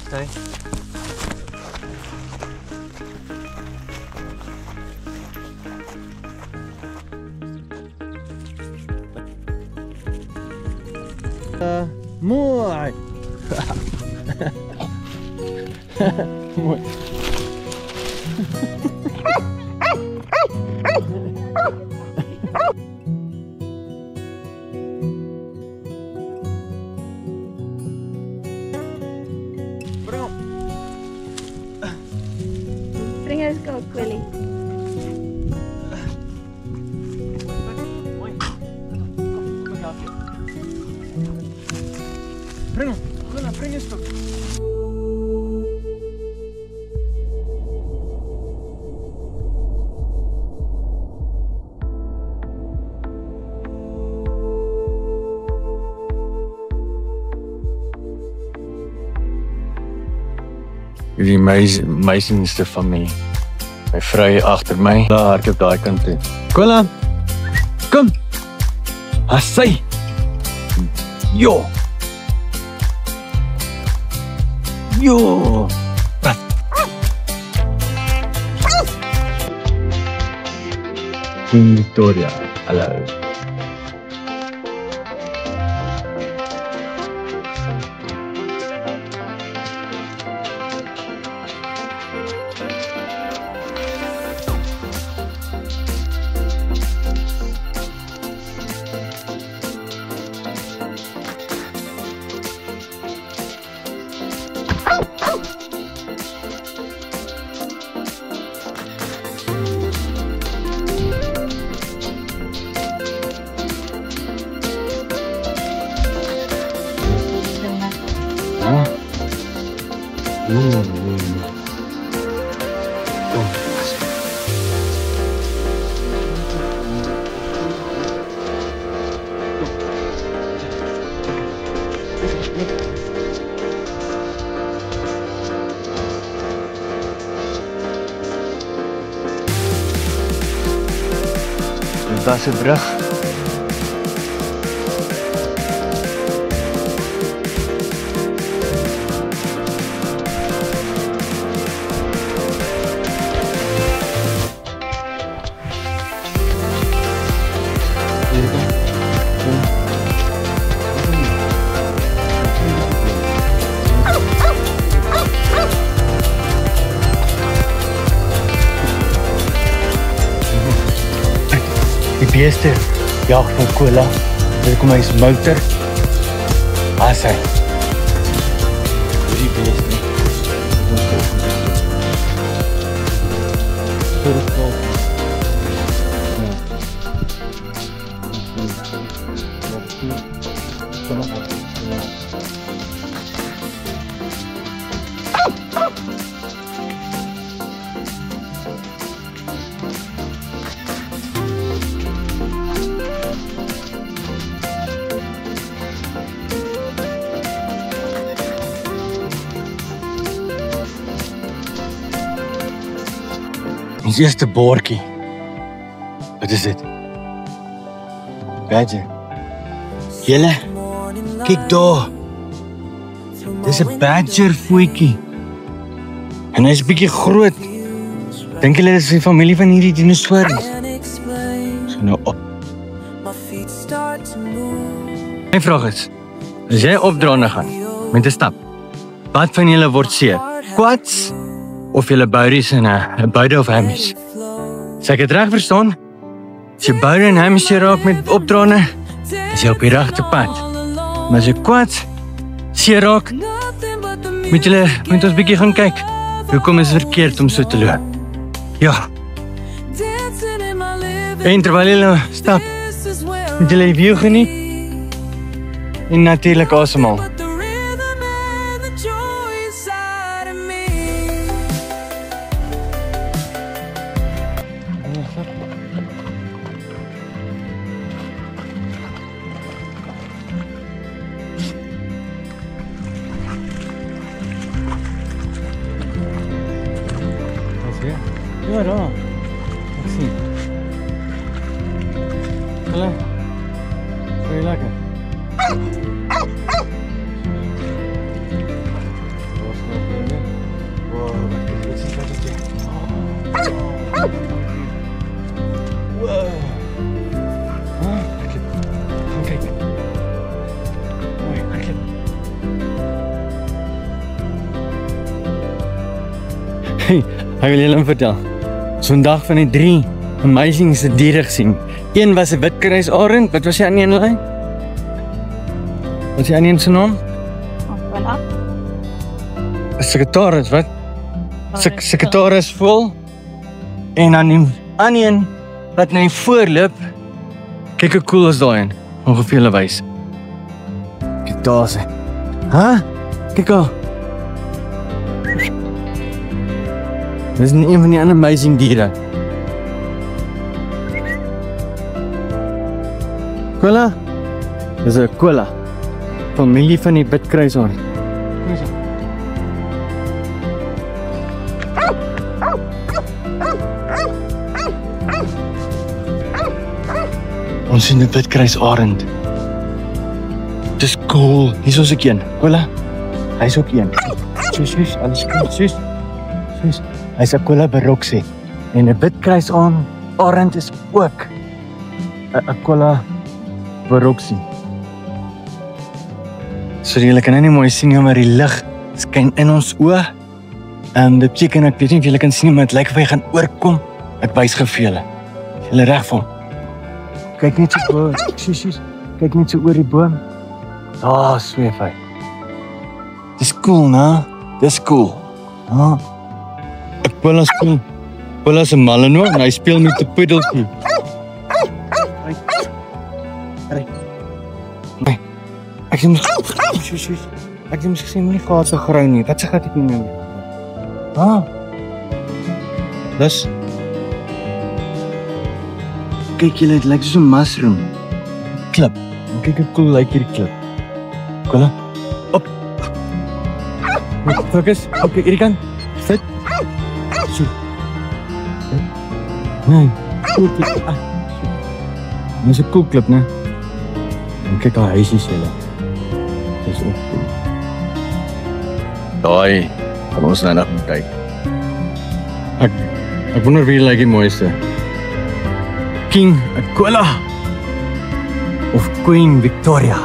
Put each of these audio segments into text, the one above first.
Okay. Mooi. Mooi. Bring eens go, Willy. Bring hem, Luna, bring eens toch. Die meisienste van my vrou agter my. Daar hardloop daai kant toe. Kola. Kom. Assai. Jo. Jo. Victoria, hallo. Dit was 'n brug. Die beeste jag van Kola. Dit kom hy's motor. Assai. Die beeste. Ons eerste bordjie. Wat is dit? Badger. Julle, kyk daar. Dis 'n badger voetjie. En hy's 'n bietjie groot. Dink julle dis 'n familie van hierdie dinosourusse? So nou op. My vraag is, as jy opdraande gaan met 'n stap, wat van julle word seer? Quads of julle bouties en 'n buide of hammies? As ek dit reg verstaan, as jy boude en hammies raak met opdraande, is jy op die regte pad. Maar as jy quads seer raak, moet ons bietjie gaan kyk. Hoekom is dit verkeerd om so te loop? Ja. En terwyl julle stap, moet julle die view geniet en natuurlik asemhaal. Ja, daar. Ek sien. Hallo. Baie lekker. Hey, ek wil julle vertel. Sondag van die 3 amazing se diere gesien. Een was 'n witkruisarend. Wat was die ander een lyn? Wat is die ander een se naam? Voilà. 'n Sekretaris, wat? Sekretaris vol. En dan die ander een wat net voorloop. Kyk hoe cool is daai een. Ongeveer hulle wys. Kyk daar sy. Ha? Kyk al. Dis nie een van die ander amazing diere. Koala? Dis 'n koala. Familie van die witkruisarend. Ons sien 'n witkruisarend. Dis cool. Hier is ook een. Koala. Hy's ook een. Sus, alles goed. Sus. Hy's 'n koala Baroxie. En 'n witkruisarend is ook 'n koala Baroxie. So julle kan nou nie mooi sien nie, maar die lig skyn in ons oë. Dit beteken ek weet nie of julle kan sien, maar dit lyk of hy gaan oorkom. Ek wys gou vir julle. Is julle reg vir hom? Kyk net so oor. Sus. Kyk net so oor die boom. Daar sweef hy. Dis cool, né? Dis cool. Ah. Ek wil as cool. Wil as 'n Malinois en hy speel met 'n poedeltjie. Nee. Ek sien sus. Ek het gesien nie gehad so grou nie. Wat se gat ek nie meer. Ah. Dis kyk julle, dit lyk soos 'n mushroom. Klip. Kyk hoe cool lyk hierdie klip. Kolla. Op. Fokus. Okay, hierdie kant. Sit. So. Nee. Goed. Dis 'n cool klip, né? En kyk al huisies julle. Dis ook cool. Daai, kan ons nou nog kyk. Ek wonder wie lyk die mooiste. King Koala of Queen Victoria.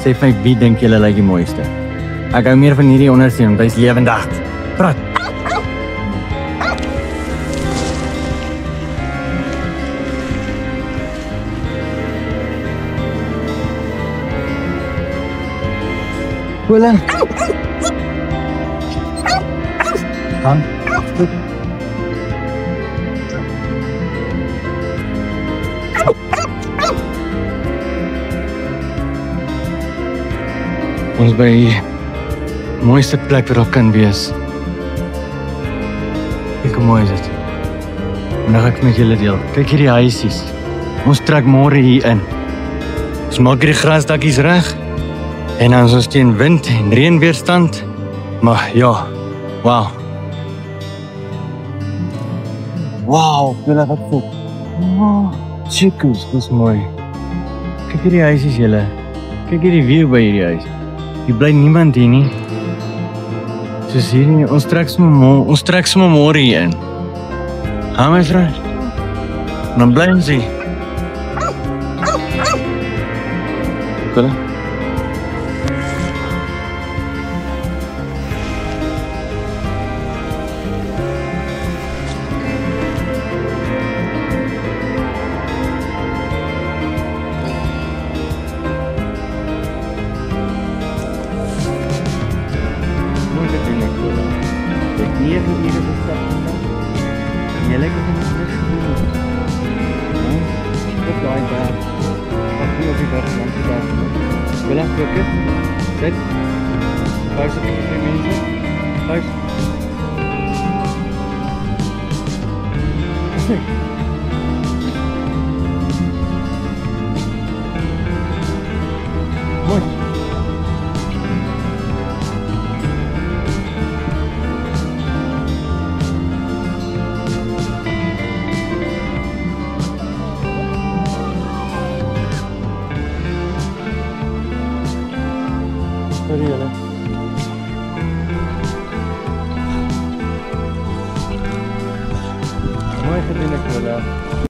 Sê vir my, wie dink julle lyk die mooiste? Ek hou meer van hierdie ondersteen, want hy's lewendig. Praat. Koala. Dan. Ons by die mooiste plek waar daar kan wees. Kyk hoe mooi is dit. En dan ga ek met julle deel. Kyk hierdie huisies. Ons trek môre hier in. Ons maak hierdie grasdakkies reg. En dan is ons teen wind en reën weerstand. Maar ja, wow. Wow, julle wat goed. Wow, chicos, dis mooi. Kyk hierdie huisies julle. Kyk hierdie view by hierdie huis. Hier bly niemand hier nie. Soos hier nie, ons trek sommer môre hier in. Ha my vriend. Dan bly ons hier. Kolla. Sit. Pauze vir 3 minute. Pauze. Mooi. Sorry julle. Mooi gedoen ek julle.